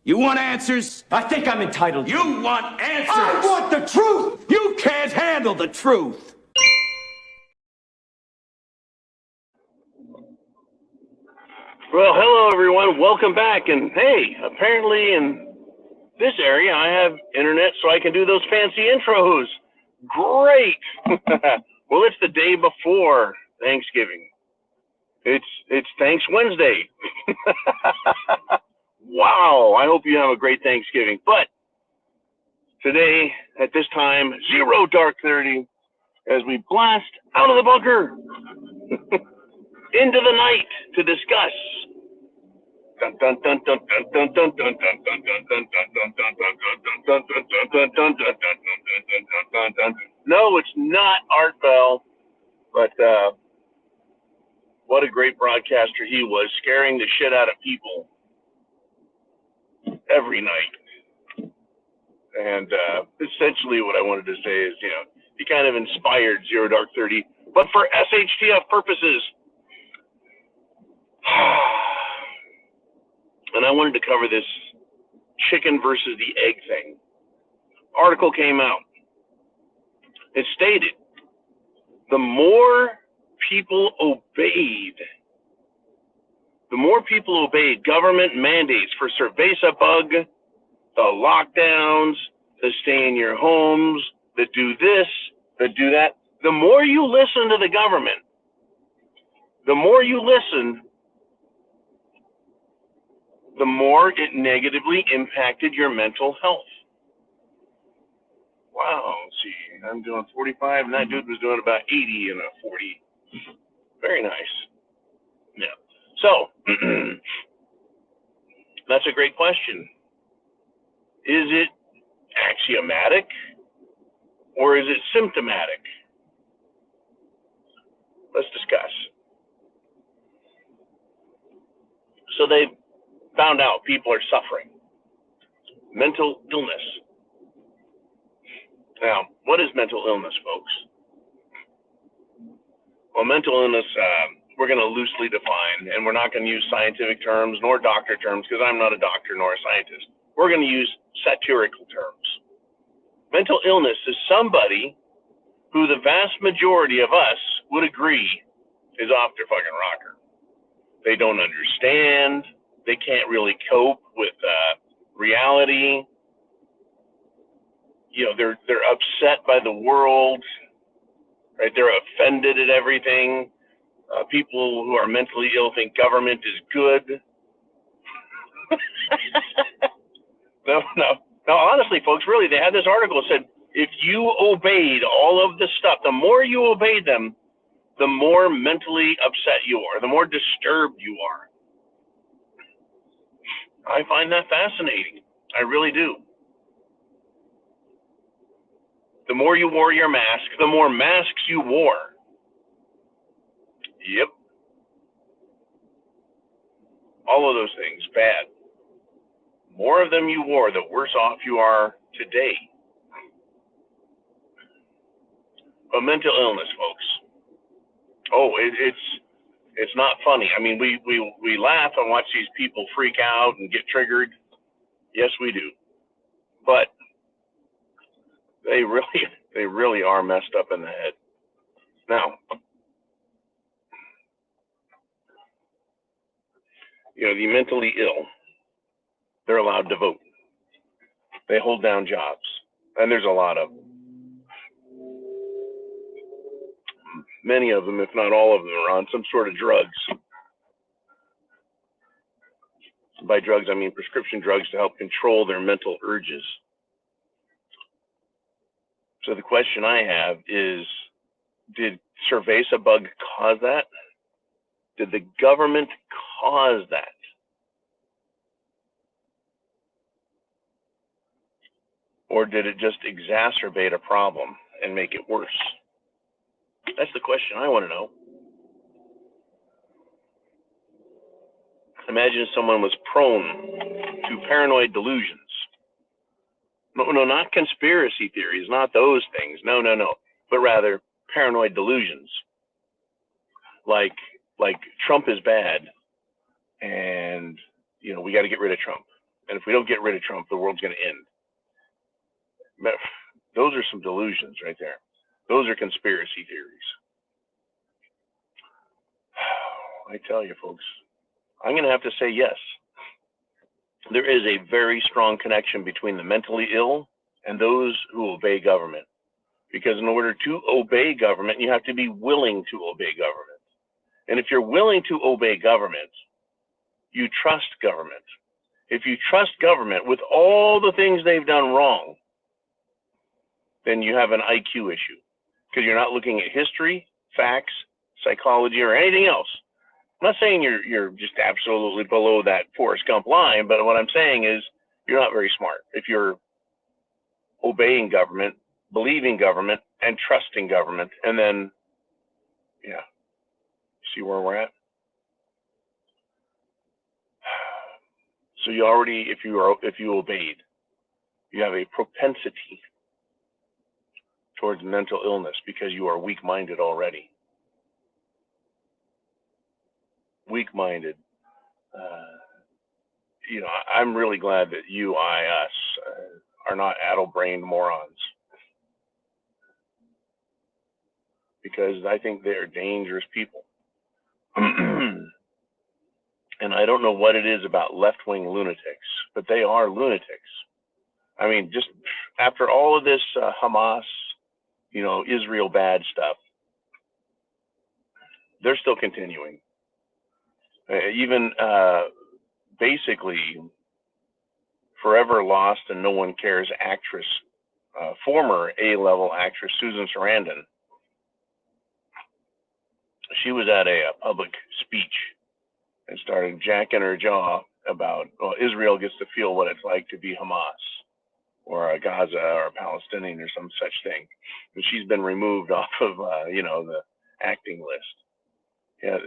You want answers? I think I'm entitled. You want answers? I want the truth! You can't handle the truth. Well, hello everyone. Welcome back. And hey, apparently in this area I have internet so I can do those fancy intros. Great. Well, it's the day before Thanksgiving. It's Thanks Wednesday. Wow. I hope you have a great Thanksgiving. But today at this time, 0 dark 30 as we blast out of the bunker into the night to discuss. No, it's not Art Bell, but what a great broadcaster he was, scaring the shit out of people every night. And essentially what I wanted to say is, he kind of inspired 0 dark 30, but for SHTF purposes. And I wanted to cover this chicken versus the egg thing. Article came out. It stated the more people obeyed government mandates for cerveza bug, the lockdowns, the stay in your homes, the do this, the do that. The more you listen to the government, the more you listen, the more it negatively impacted your mental health. Wow, let's see, I'm doing 45, and that dude was doing about 80 in a 40. Very nice. Yeah. So, that's a great question. Is it axiomatic, or is it symptomatic? Let's discuss. So they found out people are suffering mental illness. Now, what is mental illness, folks? Well, mental illness, we're going to loosely define, and we're not going to use scientific terms nor doctor terms because I'm not a doctor nor a scientist. We're going to use satirical terms. Mental illness is somebody who the vast majority of us would agree is off their fucking rocker. They don't understand. They can't really cope with reality. They're upset by the world, right? They're offended at everything. People who are mentally ill think government is good. No. Honestly, folks, really, they had this article that said, if you obeyed all of this stuff, the more you obeyed them, the more mentally upset you are, the more disturbed you are. I find that fascinating. I really do. The more you wore your mask, the more masks you wore. Yep. All of those things, bad. More of them you wore, the worse off you are today. But mental illness, folks. Oh, it's not funny. I mean, we laugh and watch these people freak out and get triggered. Yes, we do. But they really are messed up in the head. Now, the mentally ill, they're allowed to vote. They hold down jobs. And there's a lot of them. Many of them, if not all of them, are on some sort of drugs. By drugs, I mean prescription drugs to help control their mental urges. So the question I have is, did cerveza bug cause that? Did the government cause that? Or did it just exacerbate a problem and make it worse? That's the question I want to know. Imagine someone was prone to paranoid delusions. No, not conspiracy theories, not those things. No. But rather paranoid delusions. Like Trump is bad and, we got to get rid of Trump. And if we don't get rid of Trump, the world's going to end. Those are some delusions right there. Those are conspiracy theories. I tell you, folks, I'm going to have to say yes. There is a very strong connection between the mentally ill and those who obey government. Because in order to obey government, you have to be willing to obey government. And if you're willing to obey government, you trust government. If you trust government with all the things they've done wrong, then you have an IQ issue. Because you're not looking at history, facts, psychology, or anything else. I'm not saying you're just absolutely below that Forrest Gump line, but what I'm saying is you're not very smart if you're obeying government, believing government, and trusting government, and then, yeah, see where we're at? So you already, if you obeyed, you have a propensity towards mental illness because you are weak-minded already. Weak-minded. I'm really glad that you, us, are not addle-brained morons. Because I think they're dangerous people. And I don't know what it is about left-wing lunatics, but they are lunatics. I mean, just after all of this Hamas, Israel bad stuff, they're still continuing. Even basically, forever lost and no one cares actress, former A-level actress Susan Sarandon. She was at a public speech and started jacking her jaw about, Israel gets to feel what it's like to be Hamas or a Gaza or a Palestinian or some such thing. And she's been removed off of, the acting list. Yeah,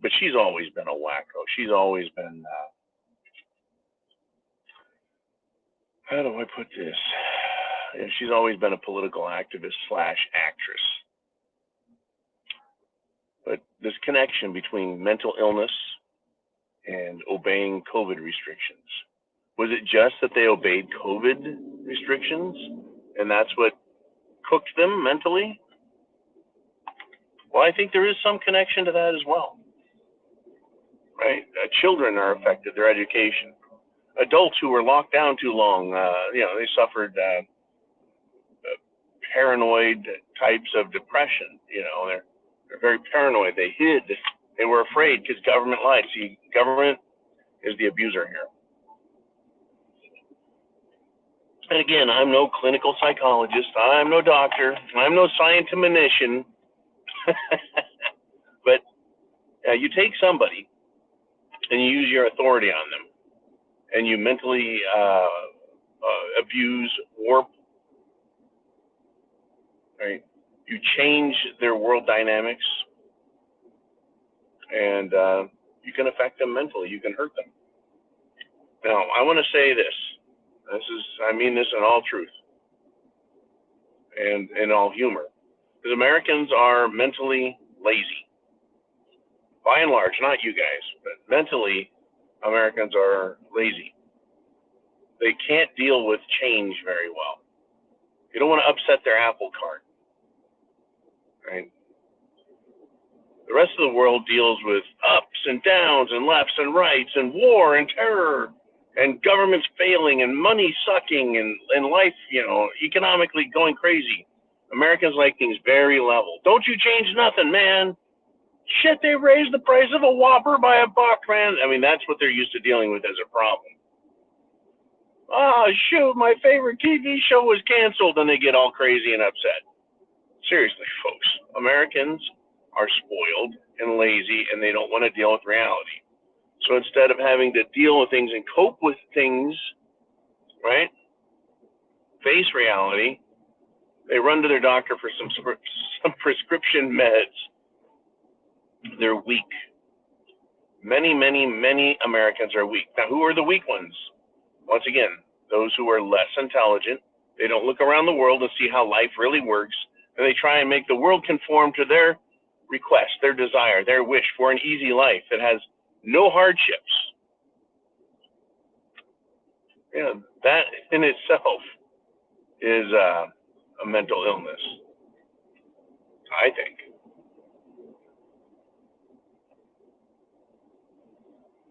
but she's always been a wacko. She's always been, how do I put this? Yeah, she's always been a political activist / actress. But this connection between mental illness and obeying COVID restrictions. Was it just that they obeyed COVID restrictions and that's what cooked them mentally? Well, I think there is some connection to that as well, right? Children are affected, their education. Adults who were locked down too long, they suffered paranoid types of depression. They're very paranoid. They hid. They were afraid because government lied. See, government is the abuser here. And again, I'm no clinical psychologist. I'm no doctor. I'm no scientificnician. But you take somebody and you use your authority on them and you mentally abuse, warp, right? You change their world dynamics and you can affect them mentally. You can hurt them. Now, I want to say this. I mean this in all truth and in all humor. Because Americans are mentally lazy. By and large, not you guys, but mentally, Americans are lazy. They can't deal with change very well. You don't want to upset their apple cart, right? The rest of the world deals with ups and downs and lefts and rights and war and terror and governments failing and money sucking and life, economically going crazy. Americans like things very level. Don't you change nothing, man. Shit, they raised the price of a Whopper by $1, man. I mean, that's what they're used to dealing with as a problem. Oh, shoot, my favorite TV show was canceled, and they get all crazy and upset. Seriously, folks, Americans are spoiled and lazy, and they don't want to deal with reality. So instead of having to deal with things and cope with things, right, face reality, they run to their doctor for some prescription meds. They're weak. Many, many, many Americans are weak. Now, who are the weak ones? Once again, those who are less intelligent. They don't look around the world and see how life really works, and they try and make the world conform to their request, their desire, their wish for an easy life that has no hardships. That in itself is a mental illness, I think.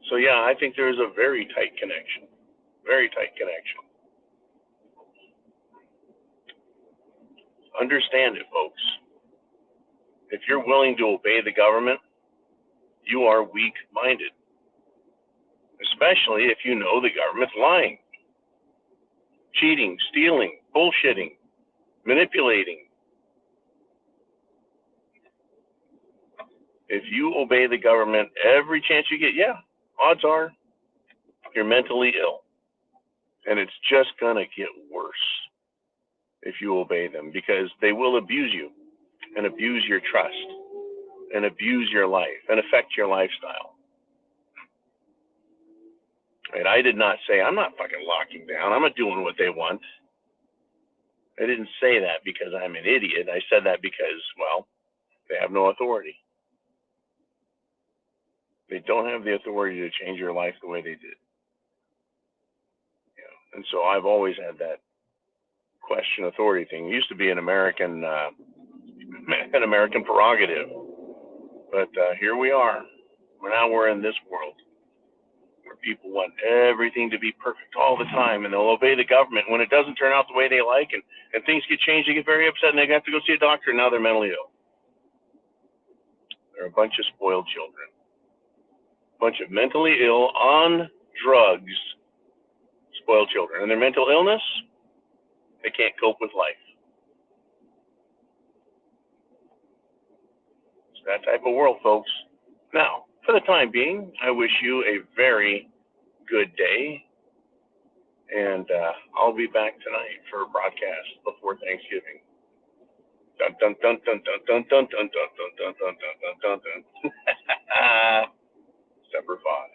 So yeah, I think there is a very tight connection. Very tight connection. Understand it, folks. If you're willing to obey the government, you are weak-minded, especially if you know the government's lying, cheating, stealing, bullshitting, manipulating. If you obey the government every chance you get, yeah, odds are you're mentally ill. And it's just going to get worse if you obey them, because they will abuse you and abuse your trust and abuse your life and affect your lifestyle. And I did not say, I'm not fucking locking down. I'm not doing what they want. I didn't say that because I'm an idiot. I said that because, well, they have no authority. They don't have the authority to change your life the way they did. And so I've always had that question authority thing. It used to be an American prerogative, but here we are. We're in this world where people want everything to be perfect all the time, and they'll obey the government. When it doesn't turn out the way they like, and things get changed, they get very upset, and they have to go see a doctor, and now they're mentally ill. They're a bunch of spoiled children, a bunch of mentally ill, on drugs, spoiled children. And their mental illness, they can't cope with life. It's that type of world, folks. Now, for the time being, I wish you a very good day, and I'll be back tonight for a broadcast before Thanksgiving. Dun dun dun dun dun dun dun dun dun dun dun dun dun dun dun. Semper Fi.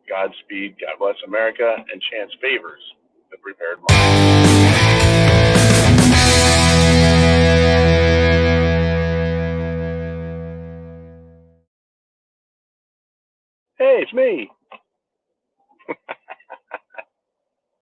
Godspeed, God bless America, and chance favors the prepared mind. Hey, it's me.